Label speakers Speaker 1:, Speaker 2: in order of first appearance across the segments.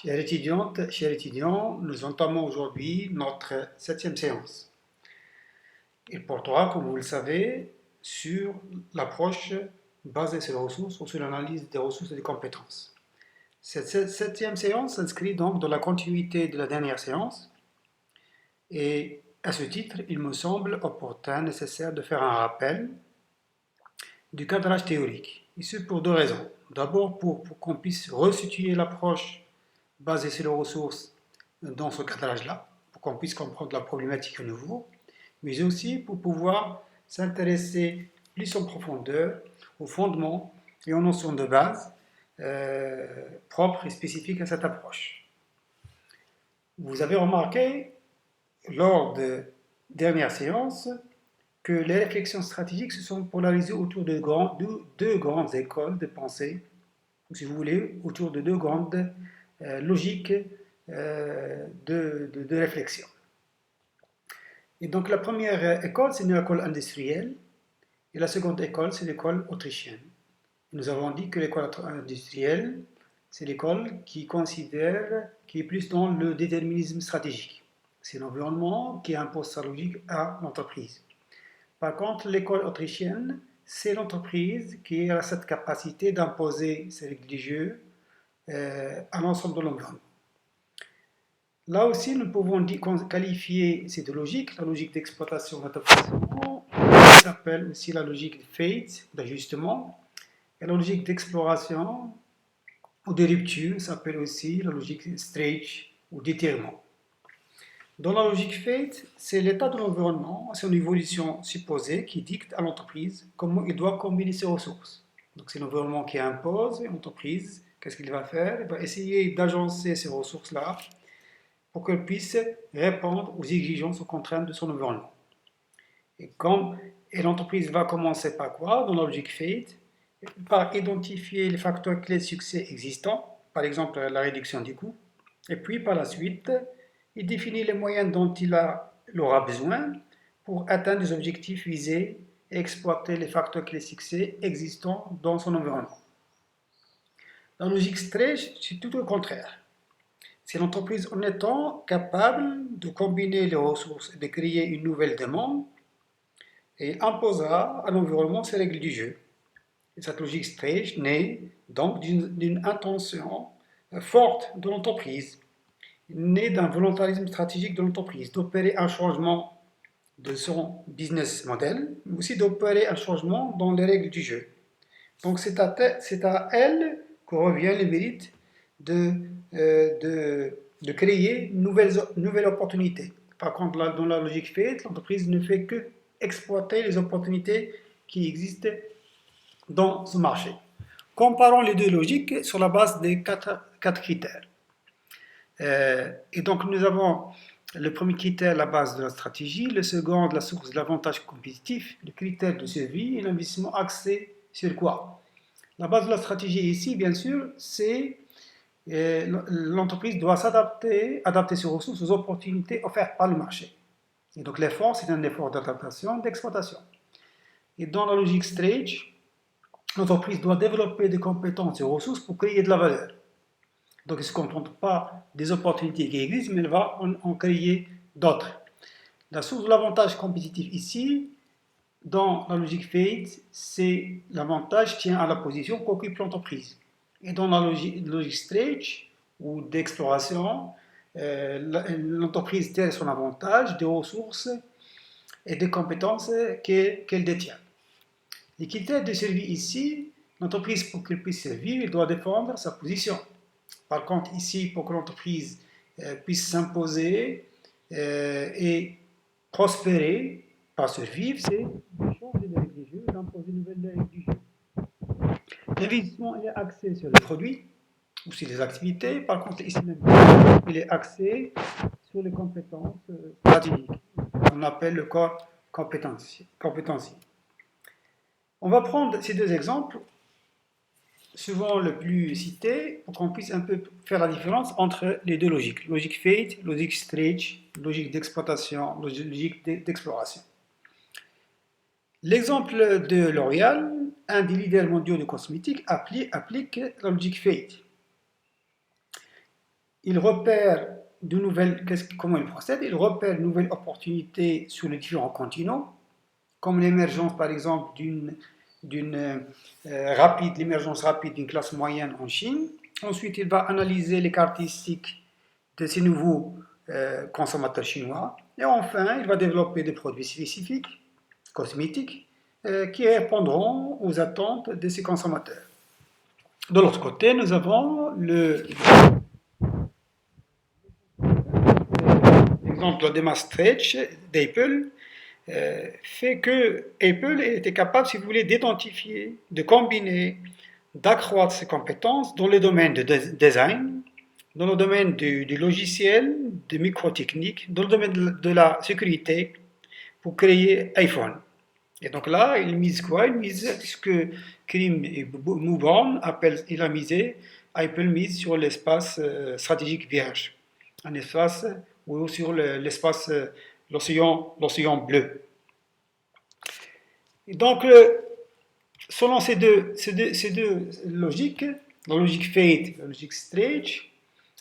Speaker 1: Chères étudiantes, chers étudiants, nous entamons aujourd'hui notre 7e séance. Il portera, comme vous le savez, sur l'approche basée sur les ressources ou sur l'analyse des ressources et des compétences. Cette 7e séance s'inscrit donc dans la continuité de la dernière séance et à ce titre, il me semble opportun, nécessaire de faire un rappel du cadrage théorique. Et ce pour deux raisons. D'abord, pour qu'on puisse resituer l'approche basée sur les ressources dans ce cadrage-là, pour qu'on puisse comprendre la problématique à nouveau, mais aussi pour pouvoir s'intéresser plus en profondeur aux fondements et aux notions de base propres et spécifiques à cette approche. Vous avez remarqué lors de dernière séance que les réflexions stratégiques se sont polarisées autour de deux grandes écoles de pensée, ou si vous voulez, autour de deux grandes logiques de réflexion. Et donc la première école, c'est une école industrielle, et la seconde école, c'est l'école autrichienne. Nous avons dit que l'école industrielle, c'est l'école qui considère, qui est plus dans le déterminisme stratégique. C'est l'environnement qui impose sa logique à l'entreprise. Par contre, l'école autrichienne, c'est l'entreprise qui a cette capacité d'imposer ses règles du jeu à l'ensemble de l'environnement. Là aussi, nous pouvons qualifier ces deux logiques, la logique d'exploitation d'adaptation, qui s'appelle aussi la logique de fate, d'ajustement, et la logique d'exploration ou de rupture s'appelle aussi la logique stretch ou d'étirement. Dans la logique fate, c'est l'état de l'environnement, son évolution supposée qui dicte à l'entreprise comment il doit combiner ses ressources. Donc c'est l'environnement qui impose, et l'entreprise, qu'est-ce qu'il va faire? Il va essayer d'agencer ces ressources-là pour qu'elle puisse répondre aux exigences, aux contraintes de son environnement. Et l'entreprise va commencer par quoi? Dans la logique fate, par identifier les facteurs clés de succès existants, par exemple la réduction des coûts, et puis par la suite, il définit les moyens dont il aura besoin pour atteindre les objectifs visés et exploiter les facteurs clés de succès existants dans son environnement. La logique stretch, c'est tout le contraire. C'est l'entreprise en étant capable de combiner les ressources et de créer une nouvelle demande, et il imposera à l'environnement ses règles du jeu. Et cette logique stretch naît donc d'une intention forte de l'entreprise, naît d'un volontarisme stratégique de l'entreprise, d'opérer un changement de son business model, mais aussi d'opérer un changement dans les règles du jeu. Donc c'est à elle que revient le mérite de créer une nouvelle opportunité. Par contre, dans la logique fate, l'entreprise ne fait que exploiter les opportunités qui existent dans ce marché. Comparons les deux logiques sur la base des quatre critères. Et donc nous avons le premier critère, la base de la stratégie, le second, la source de l'avantage compétitif, le critère de survie et l'investissement axé sur quoi? La base de la stratégie ici, bien sûr, c'est l'entreprise doit adapter ses ressources aux opportunités offertes par le marché. Et donc l'effort, c'est un effort d'adaptation, d'exploitation. Et dans la logique stretch, l'entreprise doit développer des compétences et ressources pour créer de la valeur. Donc, elle ne se contente pas des opportunités qui existent, mais elle va en créer d'autres. La source de l'avantage compétitif ici, dans la logique fate, c'est l'avantage tient à la position qu'occupe l'entreprise. Et dans la logique stretch ou d'exploration, l'entreprise tient son avantage des ressources et des compétences qu'elle détient. Les critères de survie ici, l'entreprise, pour qu'elle puisse survivre, elle doit défendre sa position. Par contre, ici, pour que l'entreprise puisse s'imposer et prospérer, pas survivre, c'est de changer les règles du jeu, d'imposer une nouvelle règle du jeu. L'investissement est axé sur les produits ou sur les activités. Par contre, ici, il est axé sur les compétences stratégiques. On appelle le corps compétentiel. On va prendre ces deux exemples, souvent le plus cité, pour qu'on puisse un peu faire la différence entre les deux logiques. Logique fate, logique stretch, logique d'exploitation, logique d'exploration. L'exemple de L'Oréal, un des leaders mondiaux de cosmétiques, applique la logique fate. il repère comment il procède? Il repère de nouvelles opportunités sur les différents continents, comme l'émergence par exemple l'émergence rapide d'une classe moyenne en Chine. Ensuite, il va analyser les caractéristiques de ces nouveaux consommateurs chinois. Et enfin, il va développer des produits spécifiques, cosmétiques, qui répondront aux attentes de ces consommateurs. De l'autre côté, nous avons l'exemple de Maastricht d'Apple, fait que Apple était capable, si vous voulez, d'identifier, de combiner, d'accroître ses compétences dans le domaine du design, dans le domaine du logiciel, de microtechnique, dans le domaine de la sécurité, pour créer iPhone. Et donc là, il mise quoi? Il mise ce que Krim et Mouban appellent, il a misé, Apple mise sur l'espace stratégique vierge, un espace ou sur l'espace, l'océan bleu. Et donc, selon ces deux logiques, la logique Fate et la logique Stretch,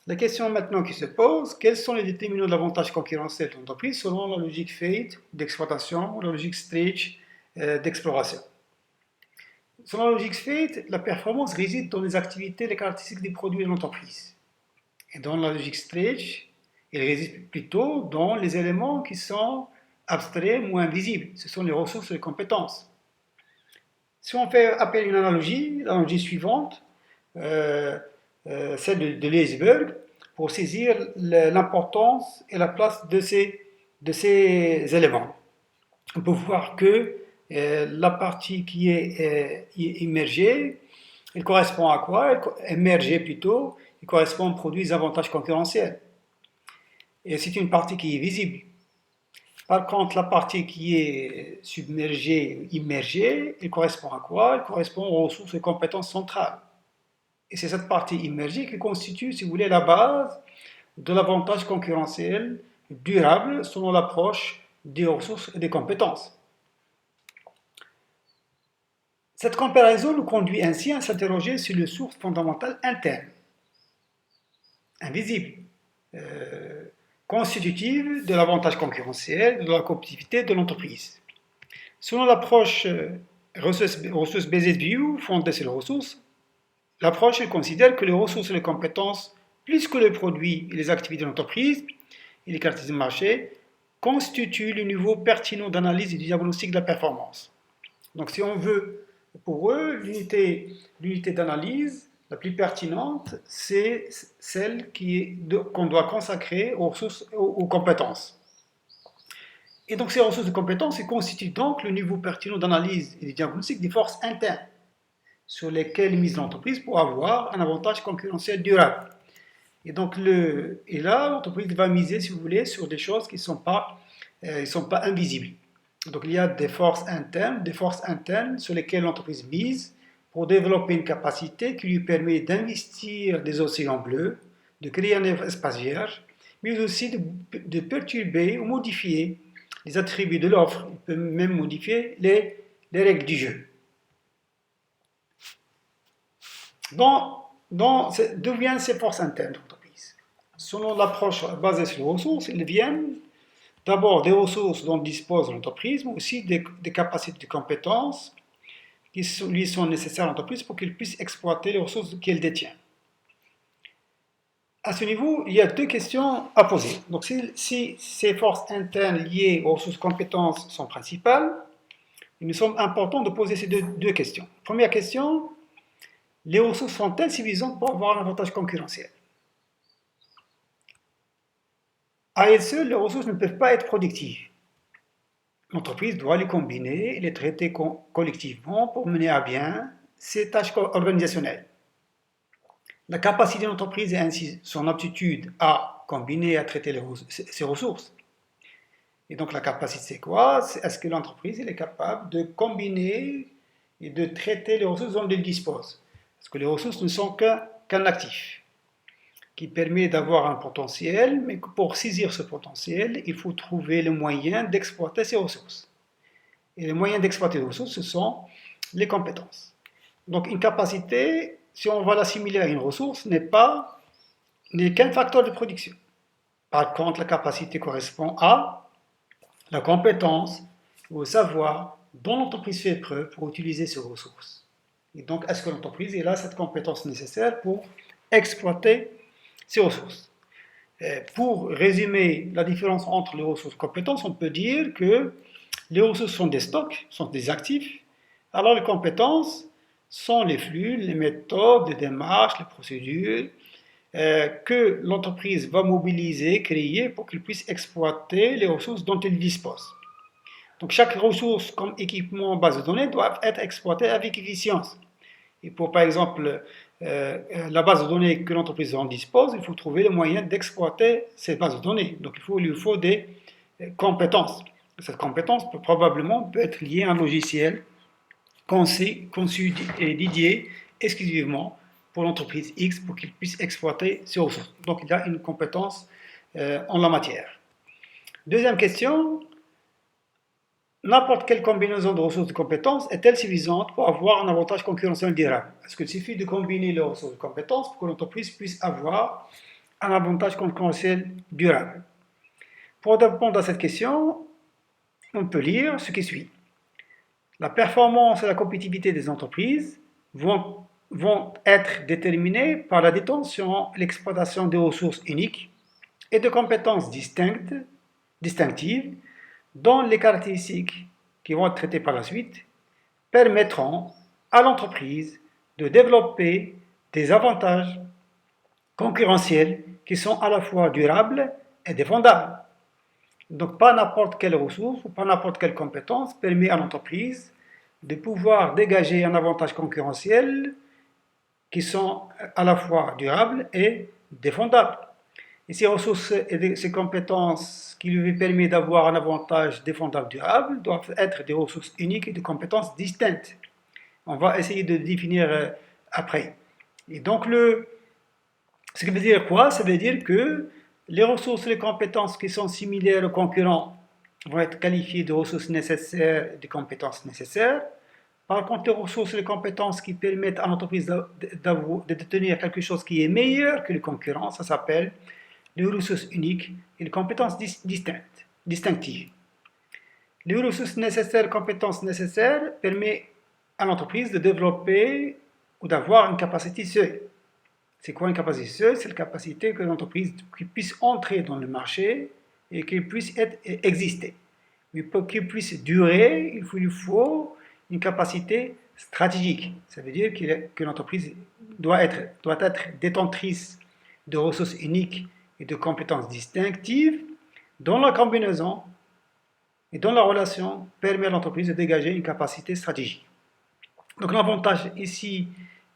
Speaker 1: la question maintenant qui se pose, quels sont les déterminants de l'avantage concurrentiel de l'entreprise selon la logique Fate d'exploitation ou la logique Stretch d'exploration? Selon la logique Fate, la performance réside dans les activités et les caractéristiques des produits de l'entreprise. Et dans la logique Stretch, elle réside plutôt dans les éléments qui sont abstraits, moins visibles. Ce sont les ressources et les compétences. Si on fait appel à une analogie, l'analogie suivante, celle de l'iceberg, pour saisir l'importance et la place de ces éléments. On peut voir que la partie qui est immergée, elle correspond à quoi? Émergée plutôt, elle correspond aux produits avantages concurrentiels. Et c'est une partie qui est visible. Par contre, la partie qui est submergée, immergée, elle correspond à quoi? Elle correspond aux ressources et compétences centrales. Et c'est cette partie immergée qui constitue, si vous voulez, la base de l'avantage concurrentiel durable selon l'approche des ressources et des compétences. Cette comparaison nous conduit ainsi à s'interroger sur les sources fondamentales internes, invisibles, constitutives de l'avantage concurrentiel, de la compétitivité de l'entreprise. Selon l'approche Resource-Based View, fondée sur les ressources, l'approche considère que les ressources et les compétences, plus que les produits et les activités de l'entreprise et les caractéristiques de marché, constituent le niveau pertinent d'analyse et du diagnostic de la performance. Donc si on veut, pour eux, l'unité d'analyse la plus pertinente, c'est celle qu'on doit consacrer aux ressources, aux compétences. Et donc ces ressources et compétences constituent donc le niveau pertinent d'analyse et de diagnostic des forces internes sur lesquelles mise l'entreprise pour avoir un avantage concurrentiel durable. Et donc là, l'entreprise va miser, si vous voulez, sur des choses qui ne sont pas invisibles. Donc il y a des forces internes sur lesquelles l'entreprise mise pour développer une capacité qui lui permet d'investir des océans bleus, de créer un espace vierge, mais aussi de perturber ou modifier les attributs de l'offre. Il peut même modifier les règles du jeu. D'où viennent ces forces internes de l'entreprise? Selon l'approche basée sur les ressources, elles viennent d'abord des ressources dont dispose l'entreprise, mais aussi des capacités de compétences qui lui sont nécessaires à l'entreprise pour qu'elle puisse exploiter les ressources qu'elle détient. À ce niveau, il y a deux questions à poser. Donc, si ces forces internes liées aux ressources compétences sont principales, il nous semble important de poser ces deux questions. Première question, les ressources sont-elles suffisantes pour avoir un avantage concurrentiel? À elles seules, les ressources ne peuvent pas être productives. L'entreprise doit les combiner et les traiter collectivement pour mener à bien ses tâches organisationnelles. La capacité de l'entreprise est ainsi son aptitude à combiner et à traiter ses ressources. Et donc la capacité, c'est quoi? Est-ce que l'entreprise est capable de combiner et de traiter les ressources dont elle dispose? Parce que les ressources ne sont qu'un actif qui permet d'avoir un potentiel, mais pour saisir ce potentiel, il faut trouver le moyen d'exploiter ces ressources. Et les moyens d'exploiter les ressources, ce sont les compétences. Donc une capacité, si on va l'assimiler à une ressource, n'est pas n'est qu'un facteur de production. Par contre, la capacité correspond à la compétence ou au savoir dont l'entreprise fait preuve pour utiliser ces ressources. Et donc, est-ce que l'entreprise a cette compétence nécessaire pour exploiter ces ressources? Pour résumer la différence entre les ressources et compétences, on peut dire que les ressources sont des stocks, sont des actifs, alors les compétences sont les flux, les méthodes, les démarches, les procédures que l'entreprise va mobiliser, créer pour qu'elle puisse exploiter les ressources dont elle dispose. Donc chaque ressource comme équipement en base de données doit être exploitée avec efficience. Et pour par exemple la base de données que l'entreprise en dispose, il faut trouver le moyen d'exploiter ces bases de données. Donc il lui faut des compétences. Cette compétence peut être liée à un logiciel conçu et dédié exclusivement pour l'entreprise X pour qu'il puisse exploiter ses ressources. Donc il y a une compétence en la matière. Deuxième question, n'importe quelle combinaison de ressources et de compétences est-elle suffisante pour avoir un avantage concurrentiel durable? Est-ce qu'il suffit de combiner les ressources et compétences pour que l'entreprise puisse avoir un avantage concurrentiel durable? Pour répondre à cette question, on peut lire ce qui suit. La performance et la compétitivité des entreprises vont être déterminées par la détention et l'exploitation des ressources uniques et de compétences distinctives dont les caractéristiques qui vont être traitées par la suite permettront à l'entreprise de développer des avantages concurrentiels qui sont à la fois durables et défendables. Donc, pas n'importe quelle ressource ou pas n'importe quelle compétence permet à l'entreprise de pouvoir dégager un avantage concurrentiel qui sont à la fois durables et défendables. Et ces ressources et ces compétences qui lui permettent d'avoir un avantage défendable durable doivent être des ressources uniques et des compétences distinctes. On va essayer de définir après. Et donc, ce qui veut dire quoi? Ça veut dire que les ressources et les compétences qui sont similaires aux concurrents vont être qualifiées de ressources nécessaires et de compétences nécessaires. Par contre, les ressources et les compétences qui permettent à l'entreprise de détenir quelque chose qui est meilleur que les concurrents, ça s'appelle les ressources uniques et les compétences distinctives. Les ressources nécessaires et compétences nécessaires permettent à l'entreprise de développer ou d'avoir une capacité seuil. C'est quoi une capacité seuil? C'est la capacité que l'entreprise puisse entrer dans le marché et qu'elle puisse exister. Mais pour qu'elle puisse durer, il lui faut une capacité stratégique. Ça veut dire que l'entreprise doit être détentrice de ressources uniques et de compétences distinctives dont la combinaison et dont la relation permet à l'entreprise de dégager une capacité stratégique. Donc l'avantage ici,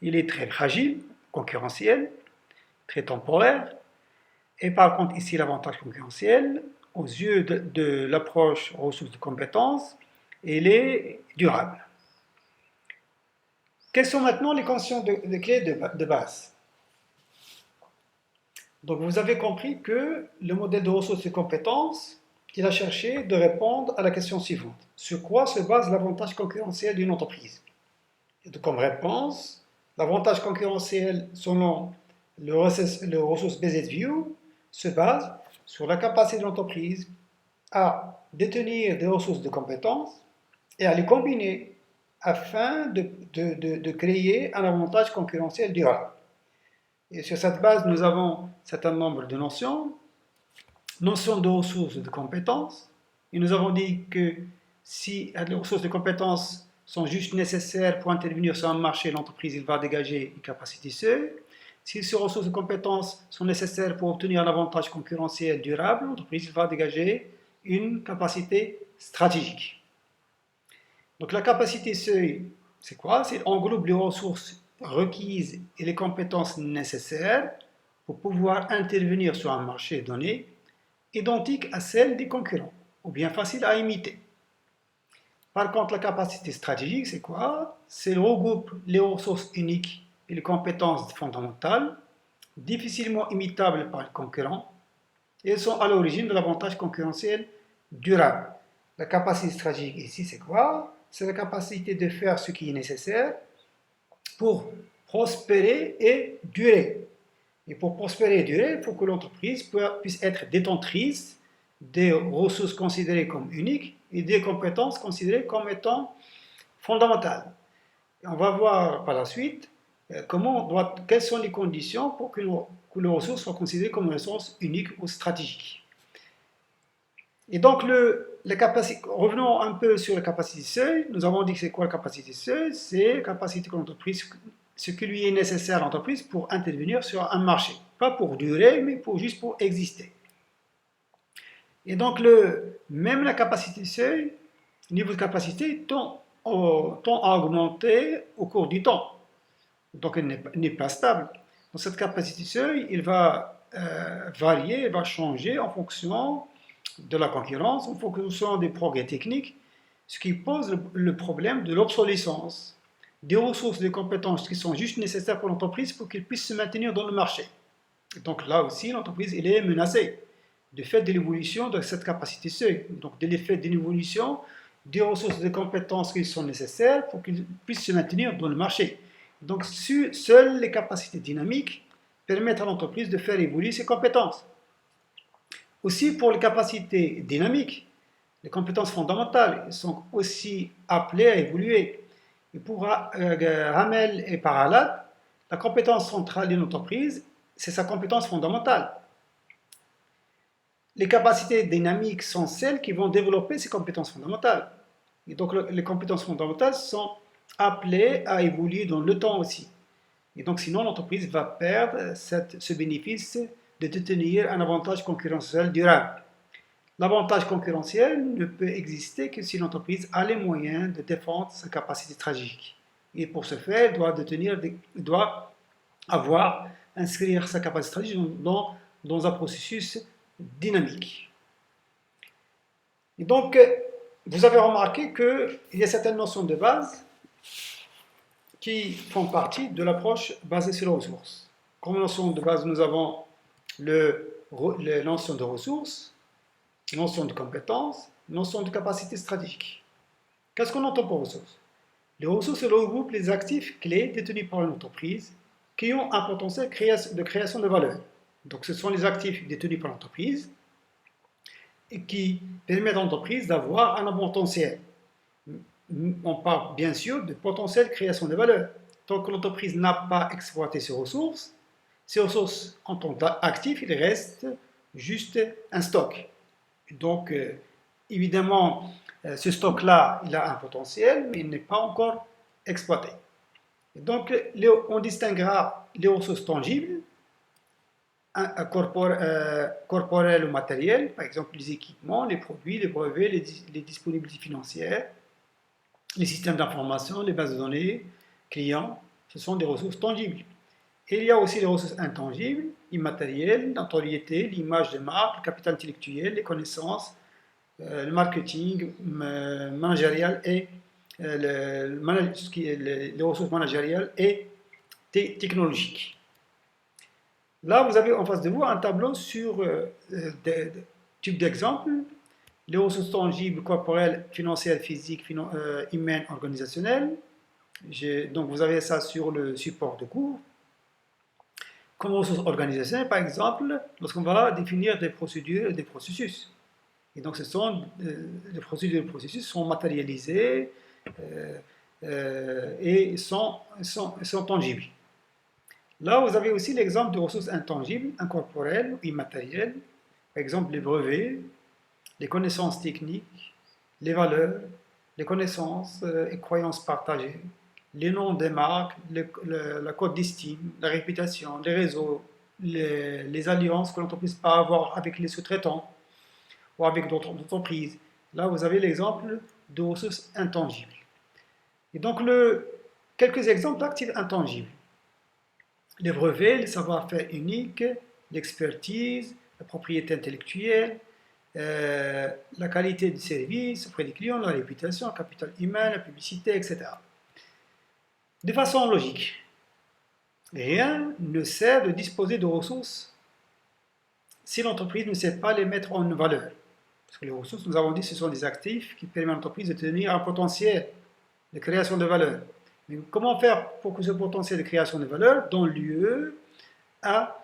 Speaker 1: il est très fragile, concurrentiel, très temporaire. Et par contre ici, l'avantage concurrentiel, aux yeux de l'approche ressources de compétences, il est durable. Quelles sont maintenant les conditions de clés de base? Donc vous avez compris que le modèle de ressources et compétences, il a cherché de répondre à la question suivante. Sur quoi se base l'avantage concurrentiel d'une entreprise? Et donc, comme réponse, l'avantage concurrentiel selon le Resource Based View se base sur la capacité de l'entreprise à détenir des ressources de compétences et à les combiner afin de créer un avantage concurrentiel durable. Et sur cette base, nous avons un certain nombre de notions de ressources et de compétences. Et nous avons dit que si les ressources de compétences sont juste nécessaires pour intervenir sur un marché, l'entreprise va dégager une capacité seuil. Si ces ressources de compétences sont nécessaires pour obtenir un avantage concurrentiel durable, l'entreprise va dégager une capacité stratégique. Donc la capacité seuil, c'est quoi? C'est englobe les ressources requises et les compétences nécessaires pour pouvoir intervenir sur un marché donné identique à celle des concurrents, ou bien facile à imiter. Par contre, la capacité stratégique, c'est quoi? C'est regroupe les ressources uniques et les compétences fondamentales, difficilement imitables par les concurrents, et elles sont à l'origine de l'avantage concurrentiel durable. La capacité stratégique ici, c'est quoi? C'est la capacité de faire ce qui est nécessaire pour prospérer et durer. Et pour prospérer et durer, il faut que l'entreprise puisse être détentrice des ressources considérées comme uniques et des compétences considérées comme étant fondamentales. Et on va voir par la suite quelles sont les conditions pour que les ressources soient considérées comme une ressource unique ou stratégique. Et donc, revenons un peu sur la capacité de seuil. Nous avons dit que c'est quoi la capacité de seuil? C'est la capacité que l'entreprise, ce qui lui est nécessaire à l'entreprise pour intervenir sur un marché. Pas pour durer, mais juste pour exister. Et donc, même la capacité de seuil, le niveau de capacité tend à augmenter au cours du temps. Donc, elle n'est pas stable. Donc, cette capacité de seuil, il va varier, il va changer en fonction de la concurrence, en fonction des progrès techniques, ce qui pose le problème de l'obsolescence des ressources, des compétences qui sont juste nécessaires pour l'entreprise pour qu'elle puisse se maintenir dans le marché. Donc là aussi, l'entreprise elle est menacée du fait de l'évolution de cette capacité seuil, donc de l'effet d'une évolution des ressources, des compétences qui sont nécessaires pour qu'ils puissent se maintenir dans le marché. Donc seules les capacités dynamiques permettent à l'entreprise de faire évoluer ses compétences. Aussi pour les capacités dynamiques, les compétences fondamentales sont aussi appelées à évoluer. Et pour Hamel et Paralat, la compétence centrale d'une entreprise, c'est sa compétence fondamentale. Les capacités dynamiques sont celles qui vont développer ces compétences fondamentales. Et donc les compétences fondamentales sont appelées à évoluer dans le temps aussi. Et donc sinon l'entreprise va perdre ce bénéfice de détenir un avantage concurrentiel durable. L'avantage concurrentiel ne peut exister que si l'entreprise a les moyens de défendre sa capacité stratégique. Et pour ce faire, elle doit inscrire sa capacité stratégique dans un processus dynamique. Et donc, vous avez remarqué qu'il y a certaines notions de base qui font partie de l'approche basée sur les ressources. Comme notion de base, nous avons la notion de ressources, notion de compétences, notion de capacité stratégique. Qu'est-ce qu'on entend par ressources? Les ressources regroupent les actifs clés détenus par une entreprise qui ont un potentiel de création de valeur. Donc ce sont les actifs détenus par l'entreprise et qui permettent à l'entreprise d'avoir un potentiel. On parle bien sûr de potentiel de création de valeur. Tant que l'entreprise n'a pas exploité ces ressources en tant qu'actifs, il reste juste un stock. Donc, évidemment, ce stock-là, il a un potentiel, mais il n'est pas encore exploité. Et donc, on distinguera les ressources tangibles, corporelles ou matérielles, par exemple les équipements, les produits, les brevets, les disponibilités financières, les systèmes d'information, les bases de données, clients, ce sont des ressources tangibles. Et il y a aussi les ressources intangibles, immatérielles, la notoriété, l'image de marque, le capital intellectuel, les connaissances, le marketing managérial et les ressources managériales et technologiques. Là, vous avez en face de vous un tableau sur des types d'exemples. Les ressources tangibles, corporelles, financières, physiques, humaines, organisationnelles. Donc, vous avez ça sur le support de cours. Comme ressources organisationnelles, par exemple, lorsqu'on va définir des procédures et des processus. Et donc, les procédures et les processus sont matérialisés et sont tangibles. Là, vous avez aussi l'exemple de ressources intangibles, incorporelles, immatérielles. Par exemple, les brevets, les connaissances techniques, les valeurs, les connaissances et croyances partagées, les noms des marques, la cote d'estime, la réputation, les réseaux, les alliances que l'entreprise peut avoir avec les sous-traitants ou avec d'autres entreprises. Là, vous avez l'exemple de ressources intangibles. Et donc, quelques exemples d'actifs intangibles. Les brevets, le savoir-faire unique, l'expertise, la propriété intellectuelle, la qualité du service auprès des clients, la réputation, le capital humain, la publicité, etc. De façon logique, rien ne sert de disposer de ressources si l'entreprise ne sait pas les mettre en valeur. Parce que les ressources, nous avons dit, ce sont des actifs qui permettent à l'entreprise de tenir un potentiel de création de valeur. Mais comment faire pour que ce potentiel de création de valeur donne lieu à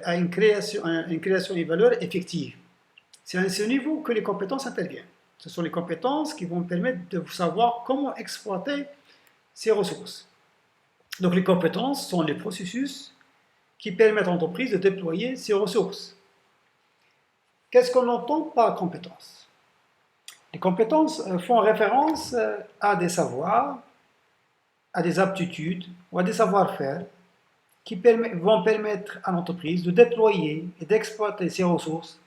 Speaker 1: à une création de valeur effective. C'est à ce niveau que les compétences interviennent. Ce sont les compétences qui vont permettre de vous savoir comment exploiter ces ressources. Donc les compétences sont les processus qui permettent à l'entreprise de déployer ces ressources. Qu'est-ce qu'on entend par compétences? Les compétences font référence à des savoirs, à des aptitudes ou à des savoir-faire qui vont permettre à l'entreprise de déployer et d'exploiter ses ressources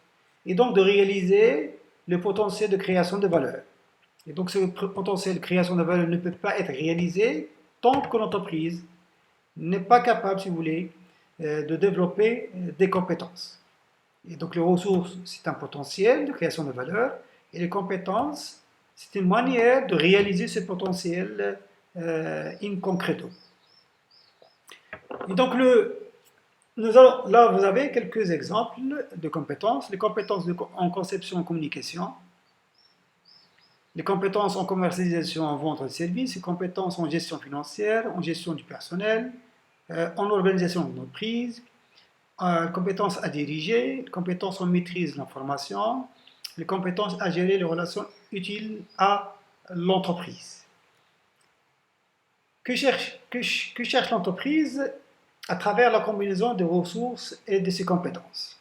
Speaker 1: et donc de réaliser le potentiel de création de valeur. Et donc ce potentiel de création de valeur ne peut pas être réalisé tant que l'entreprise n'est pas capable, si vous voulez, de développer des compétences. Et donc les ressources, c'est un potentiel de création de valeur, et les compétences, c'est une manière de réaliser ce potentiel in concreto. Et donc là, vous avez quelques exemples de compétences. Les compétences en conception et communication, les compétences en commercialisation, en vente de services, les compétences en gestion financière, en gestion du personnel, en organisation d'entreprise, compétences à diriger, compétences en maîtrise de l'information, les compétences à gérer les relations utiles à l'entreprise. Que cherche l'entreprise à travers la combinaison des ressources et de ses compétences?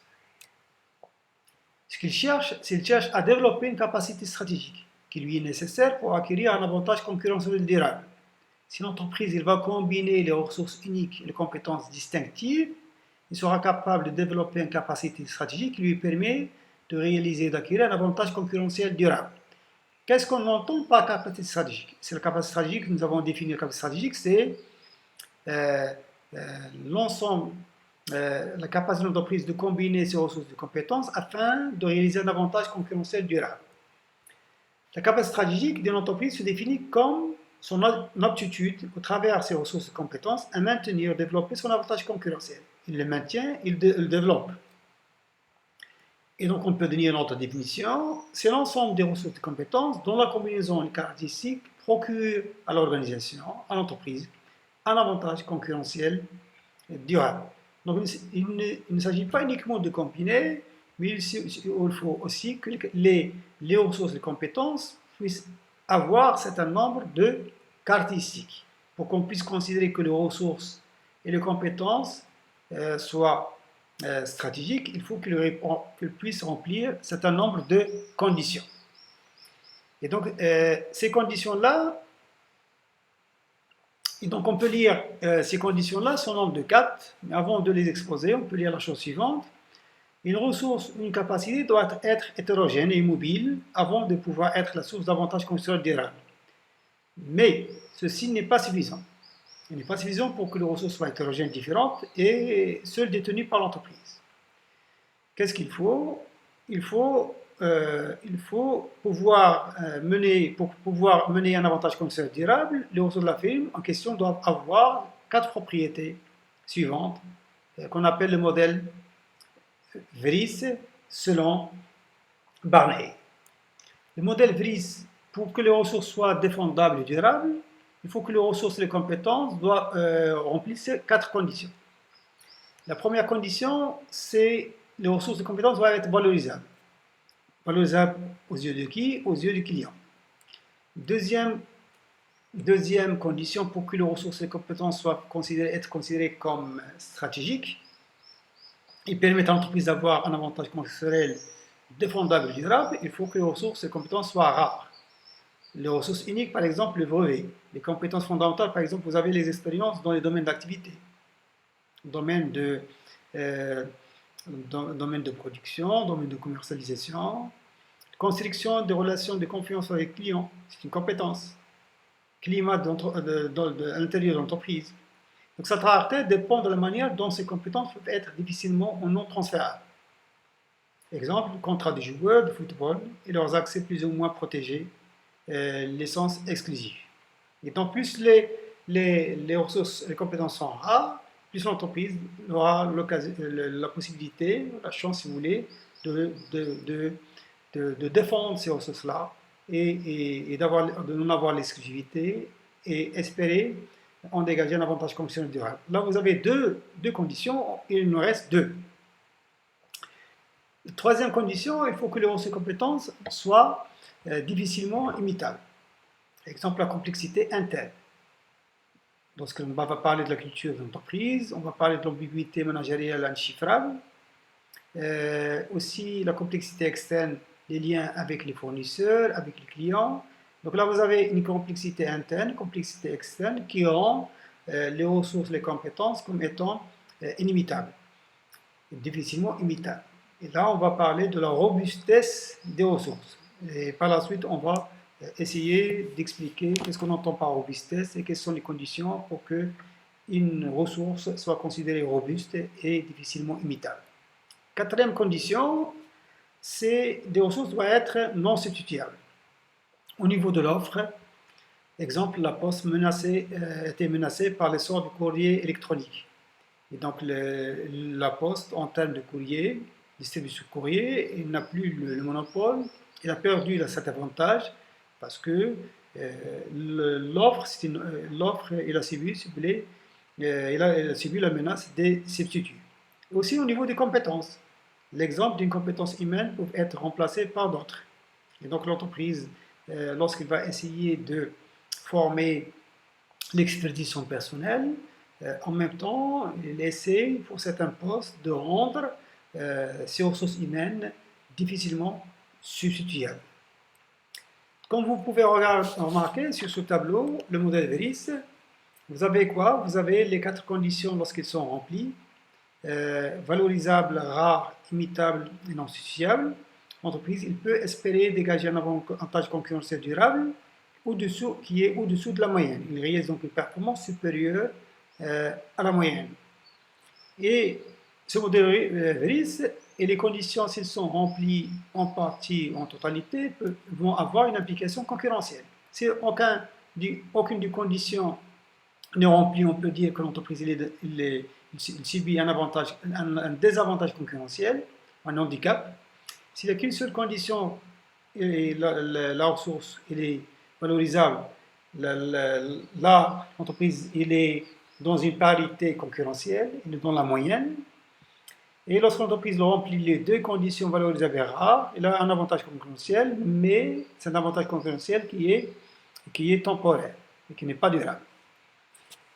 Speaker 1: Ce qu'il cherche, c'est qu'il cherche à développer une capacité stratégique qui lui est nécessaire pour acquérir un avantage concurrentiel durable. Si l'entreprise va combiner les ressources uniques et les compétences distinctives, il sera capable de développer une capacité stratégique qui lui permet de réaliser et d'acquérir un avantage concurrentiel durable. Qu'est-ce qu'on entend par capacité stratégique? C'est la capacité stratégique, nous avons défini la capacité stratégique, c'est l'ensemble, la capacité de l'entreprise de combiner ses ressources de compétences afin de réaliser un avantage concurrentiel durable. La capacité stratégique d'une entreprise se définit comme son aptitude, au travers ses ressources et compétences, à maintenir et développer son avantage concurrentiel. Il le maintient, il le développe. Et donc on peut donner une autre définition, c'est l'ensemble des ressources et compétences dont la combinaison caractéristique procure à l'organisation, à l'entreprise, un avantage concurrentiel durable. Donc il ne s'agit pas uniquement de combiner, mais il faut aussi que les ressources et compétences puissent avoir un certain nombre de caractéristiques pour qu'on puisse considérer que les ressources et les compétences soient stratégiques. Il faut qu'elles puissent remplir un certain nombre de conditions. Et donc ces conditions-là, et donc on peut lire ces conditions-là sous nombre de 4, mais avant de les exposer, on peut lire la chose suivante. Une ressource, une capacité doit être hétérogène et mobile avant de pouvoir être la source d'avantages concurrentiels durables. Mais ceci n'est pas suffisant. Il n'est pas suffisant pour que les ressources soient hétérogènes, différentes et seules détenues par l'entreprise. Qu'est-ce qu'il faut? Il faut pouvoir mener un avantage concurrentiel durable. Les ressources de la firme en question doivent avoir 4 propriétés suivantes qu'on appelle le modèle VRIS selon Barney. Le modèle VRIS, pour que les ressources soient défendables et durables, il faut que les ressources et les compétences remplissent 4 conditions. La première condition, c'est que les ressources et les compétences doivent être valorisables. Valorisables aux yeux de qui? Aux yeux du client. Deuxième condition, pour que les ressources et les compétences soient considérées comme stratégiques, et permettent à l'entreprise d'avoir un avantage concurrentiel défendable et durable, il faut que les ressources et les compétences soient rares. Les ressources uniques, par exemple, le brevet. Les compétences fondamentales, par exemple, vous avez les expériences dans les domaines d'activité. Domaine de production, domaine de commercialisation, construction des relations de confiance avec les clients, c'est une compétence. Climat à l'intérieur de l'entreprise. Donc cette rareté dépend de la manière dont ces compétences peuvent être difficilement ou non transférables. Exemple, contrat des joueurs de football et leurs accès plus ou moins protégés, licence exclusive. Et donc plus les ressources, les compétences sont rares, plus l'entreprise aura la possibilité, la chance si vous voulez, de défendre ces ressources-là et de n'en avoir l'exclusivité et espérer ont dégagé un avantage concurrentiel durable. Là, vous avez deux conditions, il nous reste deux. Troisième condition, il faut que les ressources et compétences soient difficilement imitables. Exemple, la complexité interne. Lorsqu'on va parler de la culture d'entreprise, on va parler de l'ambiguïté managériale inchiffrable, aussi la complexité externe, les liens avec les fournisseurs, avec les clients. Donc là, vous avez une complexité interne, complexité externe, qui rend les ressources, les compétences comme étant inimitables, difficilement imitables. Et là, on va parler de la robustesse des ressources. Et par la suite, on va essayer d'expliquer qu'est-ce qu'on entend par robustesse et quelles sont les conditions pour qu'une ressource soit considérée robuste et difficilement imitable. Quatrième condition, c'est que les ressources doivent être non substituables. Au niveau de l'offre, exemple, la Poste était menacée par l'essor du courrier électronique. Et donc, la Poste, en termes de courrier, distribution de courrier, il n'a plus le monopole, il a perdu cet avantage parce que l'offre, il a subi, il a subi la menace des substituts. Aussi au niveau des compétences, l'exemple d'une compétence humaine peut être remplacée par d'autres. Et donc l'entreprise, lorsqu'elle va essayer de former l'expertise de son personnel, en même temps, elle essaie pour certains postes de rendre ces ressources humaines difficilement substituables. Comme vous pouvez remarquer sur ce tableau, le modèle VERIS, vous avez quoi? Vous avez les 4 conditions lorsqu'elles sont remplies. Valorisable, rare, imitable et non substituable. L'entreprise, il peut espérer dégager un avantage concurrentiel durable qui est au-dessous de la moyenne. Il réalise donc une performance supérieure à la moyenne. Et ce modèle VERIS et les conditions, s'ils sont remplies en partie ou en totalité, vont avoir une implication concurrentielle. Si aucune des conditions n'est remplie, on peut dire que l'entreprise il subit un désavantage concurrentiel, un handicap. S'il n'y a qu'une seule condition, et la ressource est valorisable, l'entreprise est dans une parité concurrentielle, il est dans la moyenne. Et lorsque l'entreprise remplit les 2 conditions valorisables et rares, elle a un avantage concurrentiel, mais c'est un avantage concurrentiel qui est temporaire et qui n'est pas durable.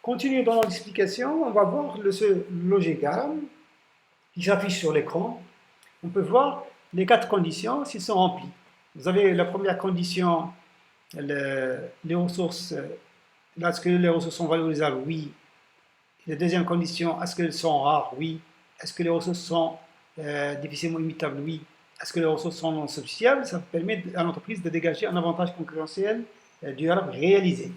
Speaker 1: Continuons dans l'explication, on va voir ce logigramme qui s'affiche sur l'écran. On peut voir les 4 conditions s'ils sont remplis. Vous avez la première condition, les ressources, est-ce que les ressources sont valorisables? Oui. La deuxième condition, est-ce qu'elles sont rares? Oui. Est-ce que les ressources sont difficilement imitables? Oui. Est-ce que les ressources sont non substituables? Ça permet à l'entreprise de dégager un avantage concurrentiel durable réalisé.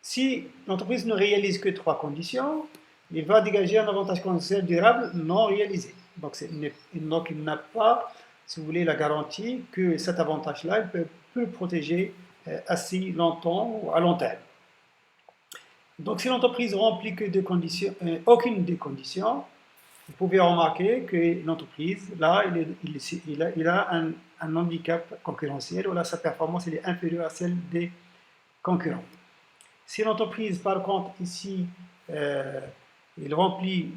Speaker 1: Si l'entreprise ne réalise que 3 conditions, il va dégager un avantage concurrentiel durable non réalisé. Donc il n'a pas, si vous voulez, la garantie que cet avantage-là peut le protéger assez longtemps ou à long terme. Donc si l'entreprise remplit que aucune des conditions, vous pouvez remarquer que l'entreprise, là, il a un handicap concurrentiel, ou là, sa performance est inférieure à celle des concurrents. Si l'entreprise, par contre, ici, il remplit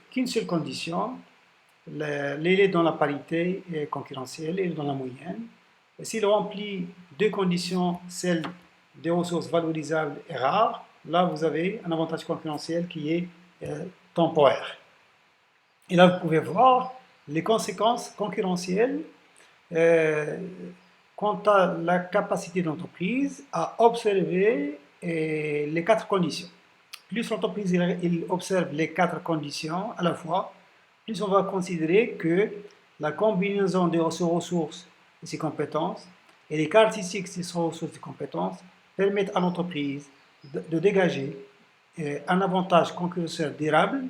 Speaker 1: qu'une seule condition, il est dans la parité concurrentielle, il est dans la moyenne. Et s'il remplit 2 conditions, celle des ressources valorisables et rares, là, vous avez un avantage concurrentiel qui est temporaire. Et là, vous pouvez voir les conséquences concurrentielles quant à la capacité de l'entreprise à observer les 4 conditions. Plus l'entreprise observe les 4 conditions à la fois, plus on va considérer que la combinaison de ces ressources et ses compétences et les caractéristiques de ces ressources et compétences permettent à l'entreprise de dégager un avantage concurrentiel durable,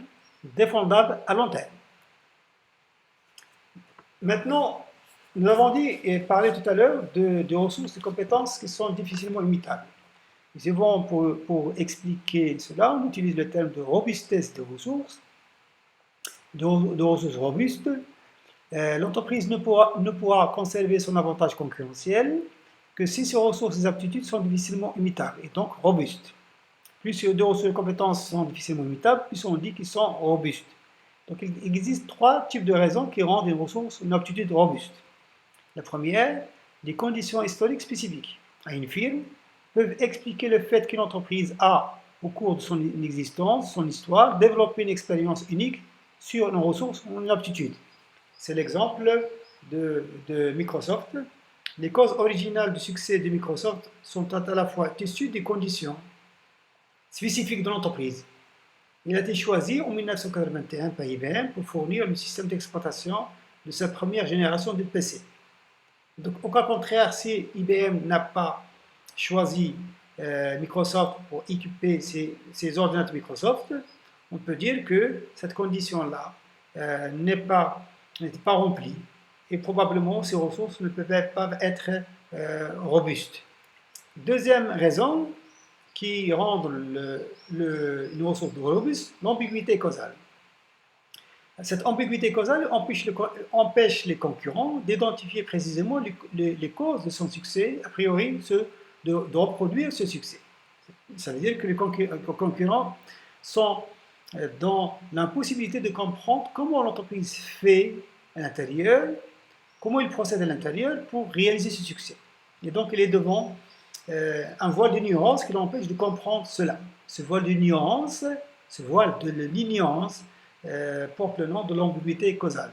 Speaker 1: défendable à long terme. Maintenant, nous avons dit et parlé tout à l'heure de ressources et compétences qui sont difficilement imitables. C'est bon, pour expliquer cela, on utilise le terme de robustesse des ressources, de ressources robustes. L'entreprise ne pourra conserver son avantage concurrentiel que si ses ressources et aptitudes sont difficilement imitables et donc robustes. Plus ces deux ressources de compétences sont difficilement imitables, plus on dit qu'ils sont robustes. Donc il existe trois types de raisons qui rendent une ressource une aptitude robuste. La première, des conditions historiques spécifiques à une firme peuvent expliquer le fait qu'une entreprise a, au cours de son existence, son histoire, développé une expérience unique sur une ressource ou une aptitude. C'est l'exemple de Microsoft. Les causes originales du succès de Microsoft sont à la fois issues des conditions spécifiques de l'entreprise. Il a été choisi en 1981 par IBM pour fournir le système d'exploitation de sa première génération de PC. Donc, au cas contraire, si IBM n'a pas choisi Microsoft pour équiper ses ordinateurs Microsoft, on peut dire que cette condition-là n'est pas remplie et probablement ces ressources ne peuvent pas être robustes. Deuxième raison qui rend une ressource robuste, l'ambiguïté causale. Cette ambiguïté causale empêche les concurrents d'identifier précisément les causes de son succès, a priori de reproduire ce succès. Ça veut dire que les concurrents sont dans l'impossibilité de comprendre comment l'entreprise fait à l'intérieur, comment il procède à l'intérieur pour réaliser ce succès. Et donc il est devant un voile d'ignorance qui l'empêche de comprendre cela. Ce voile d'ignorance, porte le nom de l'ambiguïté causale.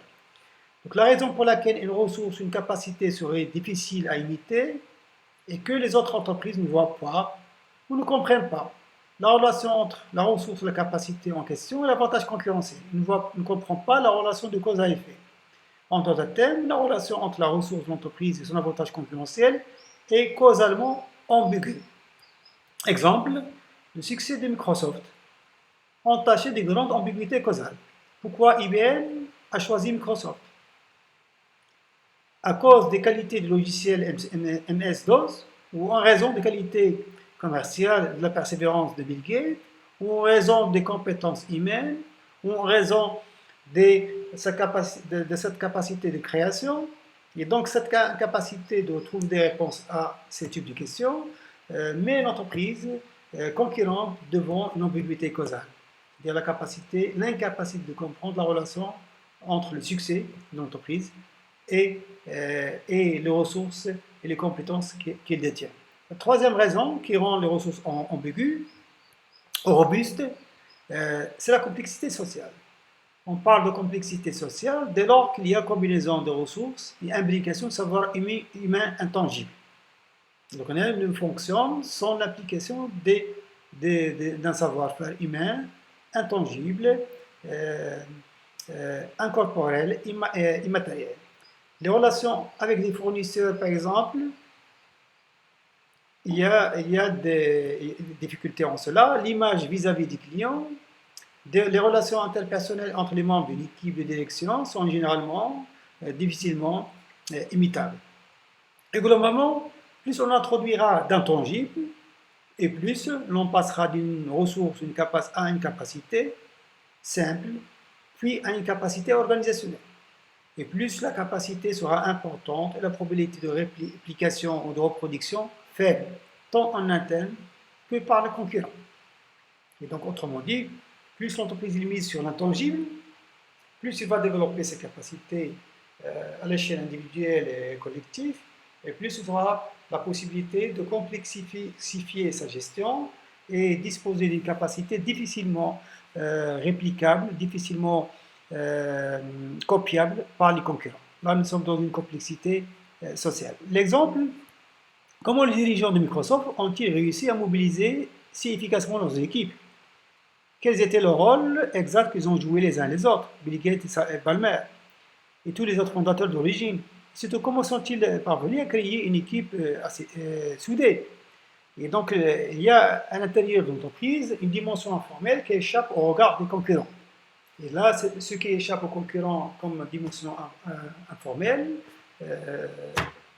Speaker 1: Donc la raison pour laquelle une ressource, une capacité serait difficile à imiter est que les autres entreprises ne voient pas ou ne comprennent pas la relation entre la ressource et la capacité en question et l'avantage concurrentiel. Ils ne comprennent pas la relation de cause à effet. En d'autres termes, la relation entre la ressource de l'entreprise et son avantage concurrentiel est causalement ambiguë. Exemple, le succès de Microsoft entaché de grandes ambiguïtés causales. Pourquoi IBM a choisi Microsoft? À cause des qualités du logiciel MS-DOS ou en raison des qualités commerciales de la persévérance de Bill Gates ou en raison des compétences humaines ou en raison de cette capacité de création et donc cette capacité de trouver des réponses à ces types de questions met l'entreprise concurrente devant une ambiguïté causale. C'est-à-dire l'incapacité de comprendre la relation entre le succès de l'entreprise et les ressources et les compétences qu'il détient. La troisième raison qui rend les ressources ambiguës ou robustes, c'est la complexité sociale. On parle de complexité sociale dès lors qu'il y a combinaison de ressources et implication de savoir humain intangible. Donc on ne fonctionne sans l'application d'un savoir-faire humain intangible, incorporel, immatériel. Les relations avec des fournisseurs, par exemple, il y a des difficultés en cela. L'image vis-à-vis des clients, les relations interpersonnelles entre les membres d'une équipe de direction sont généralement difficilement imitables. Et globalement, plus on introduira d'intangibles, et plus l'on passera d'une ressource à une capacité simple, puis à une capacité organisationnelle. Et plus la capacité sera importante et la probabilité de réplication ou de reproduction faible, tant en interne que par le concurrent. Et donc, autrement dit, plus l'entreprise est mise sur l'intangible, plus il va développer ses capacités à l'échelle individuelle et collective, et plus il aura la possibilité de complexifier sa gestion et disposer d'une capacité difficilement réplicable, difficilement copiable par les concurrents. Là, nous sommes dans une complexité sociale. L'exemple, comment les dirigeants de Microsoft ont-ils réussi à mobiliser si efficacement leurs équipes? Quels étaient leurs rôles exacts qu'ils ont joués les uns les autres, Bill Gates et Ballmer, et tous les autres fondateurs d'origine? Surtout, comment sont-ils parvenus à créer une équipe assez soudée? Et donc, il y a à l'intérieur de l'entreprise une dimension informelle qui échappe au regard des concurrents. Et là, ce qui échappe aux concurrents comme dimension informelle,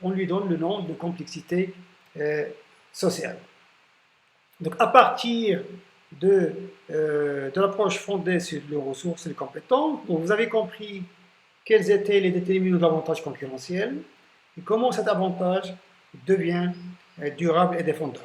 Speaker 1: on lui donne le nom de complexité sociale. Donc, à partir de l'approche fondée sur les ressources et les compétences, donc vous avez compris quels étaient les déterminants de l'avantage concurrentiel et comment cet avantage devient durable et défendable.